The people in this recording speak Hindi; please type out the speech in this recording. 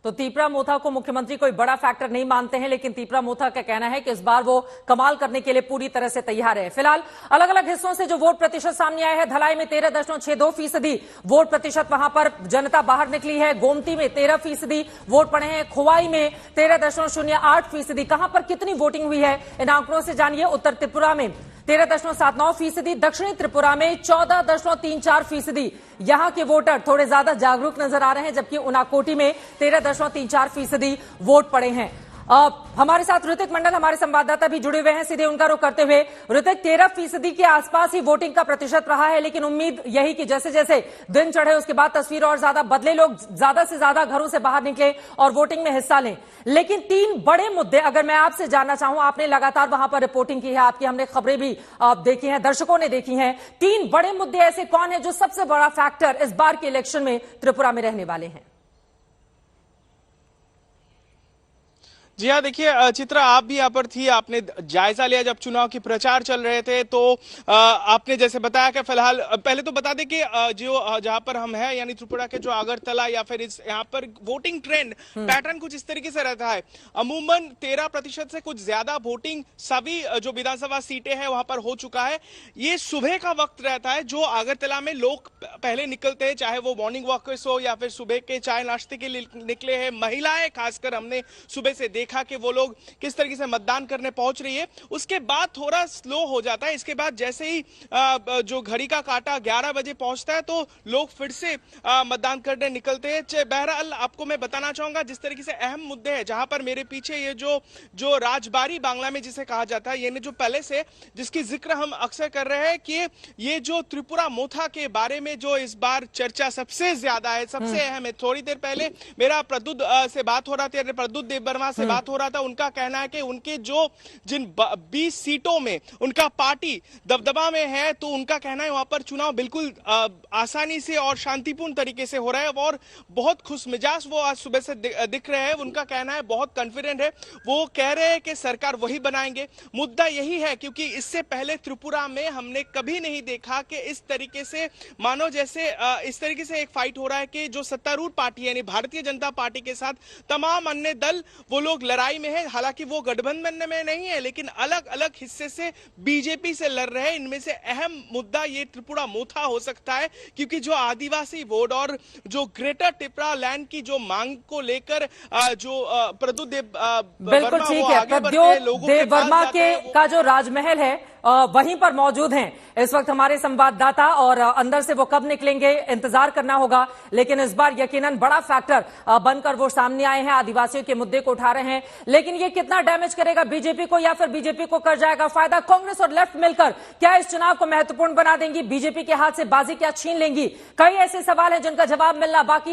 तो तीपरा मोथा को मुख्यमंत्री कोई बड़ा फैक्टर नहीं मानते हैं, लेकिन तीपरा मोथा का कहना है कि इस बार वो कमाल करने के लिए पूरी तरह से तैयार है। फिलहाल अलग अलग हिस्सों से जो वोट प्रतिशत सामने आया है, धलाई में 13.62% वोट प्रतिशत वहां पर जनता बाहर निकली है। गोमती में 13% वोट पड़े हैं। खोवाई में 13.08%। कहां पर कितनी वोटिंग हुई है, इन आंकड़ों से जानिए। उत्तर त्रिपुरा में 13.79%, दक्षिणी त्रिपुरा में 14.34%। यहां के वोटर थोड़े ज्यादा जागरूक नजर आ रहे हैं, जबकि उनाकोटी में 13.34% वोट पड़े हैं। हमारे साथ ऋतिक मंडल हमारे संवाददाता भी जुड़े हुए हैं, सीधे उनका रुख करते हुए। ऋतिक, 13% के आसपास ही वोटिंग का प्रतिशत रहा है, लेकिन उम्मीद यही कि जैसे जैसे दिन चढ़े उसके बाद तस्वीर और ज्यादा बदले, लोग ज्यादा से ज्यादा घरों से बाहर निकले और वोटिंग में हिस्सा लें। लेकिन 3 बड़े मुद्दे अगर मैं आपसे जानना चाहूं, आपने लगातार वहां पर रिपोर्टिंग की है, आपकी हमने खबरें भी देखी हैं, दर्शकों ने देखी हैं। 3 बड़े मुद्दे ऐसे कौन है जो सबसे बड़ा फैक्टर इस बार के इलेक्शन में त्रिपुरा में रहने वाले हैं? जी हाँ, देखिए चित्रा, आप भी यहाँ पर थी, आपने जायजा लिया जब चुनाव की प्रचार चल रहे थे। तो आपने जैसे बताया कि फिलहाल पहले तो बता दें कि जो जहाँ पर हम हैं यानी त्रिपुरा के जो अगरतला या फिर इस यहाँ पर वोटिंग ट्रेंड पैटर्न कुछ इस तरीके से रहता है। अमूमन 13% से कुछ ज्यादा वोटिंग सभी जो विधानसभा सीटें हैं वहां पर हो चुका है। ये सुबह का वक्त रहता है जो अगरतला में लोग पहले निकलते हैं, चाहे वो मॉर्निंग वॉकर्स हो या फिर सुबह के चाय नाश्ते के लिए निकले हैं। महिलाएं खासकर हमने सुबह से देखा कि वो लोग किस तरीके से मतदान करने पहुंच रही है। उसके बाद थोड़ा स्लो हो जाता है। इसके बाद जैसे ही जो घड़ी का काटा 11 बजे पहुंचता है तो लोग फिर से मतदान करने निकलते हैं। बहरहाल आपको मैं बताना चाहूंगा, जिस तरीके से अहम मुद्दे हैं, जहां पर मेरे पीछे ये जो राजबारी बांग्ला में जिसे कहा जाता है, यानी जो पैलेस है जिसकी जिक्र हम अक्सर कर रहे हैं कि ये जो त्रिपुरा मोथा के बारे में जो इस बार चर्चा सबसे ज्यादा है, सबसे अहम है। थोड़ी देर पहले मेरा प्रद्युत से बात हो रहा था, प्रद्युत देववर्मा से बात हो रहा था। उनका कहना है कि उनके जिन 20 सीटों में उनका पार्टी दबदबा में है, तो उनका कहना है वहां पर चुनाव बिल्कुल आसानी से और शांतिपूर्ण तरीके से हो रहा है और बहुत खुशमिजाज वो आज सुबह से दिख रहे हैं। उनका कहना है बहुत कॉन्फिडेंट है। वो कह रहे हैं कि सरकार वही बनाएंगे। मुद्दा यही है क्योंकि इससे पहले त्रिपुरा में हमने कभी नहीं देखा कि इस तरीके से मानो जैसे इस तरीके से एक फाइट हो रहा है कि जो सत्तारूढ़ पार्टी यानी भारतीय जनता पार्टी के साथ तमाम अन्य दल वो लोग लड़ाई में है। हालांकि वो गठबंधन में नहीं है, लेकिन अलग अलग हिस्से से बीजेपी से लड़ रहे हैं। इनमें से अहम मुद्दा ये त्रिपुरा मोथा हो सकता है, क्योंकि जो आदिवासी वोट और जो ग्रेटर त्रिपुरा लैंड की जो मांग को लेकर जो प्रद्युत बिल्कुल ठीक है, प्रद्युत देववर्मा के का जो राजमहल है वहीं पर मौजूद हैं इस वक्त हमारे संवाददाता, और अंदर से वो कब निकलेंगे इंतजार करना होगा। लेकिन इस बार यकीनन बड़ा फैक्टर बनकर वो सामने आए हैं, आदिवासियों के मुद्दे को उठा रहे हैं। लेकिन ये कितना डैमेज करेगा बीजेपी को, या फिर बीजेपी को कर जाएगा फायदा? कांग्रेस और लेफ्ट मिलकर क्या इस चुनाव को महत्वपूर्ण बना देंगी? बीजेपी के हाथ से बाजी क्या छीन लेंगी? कई ऐसे सवाल हैं जिनका जवाब मिलना बाकी है।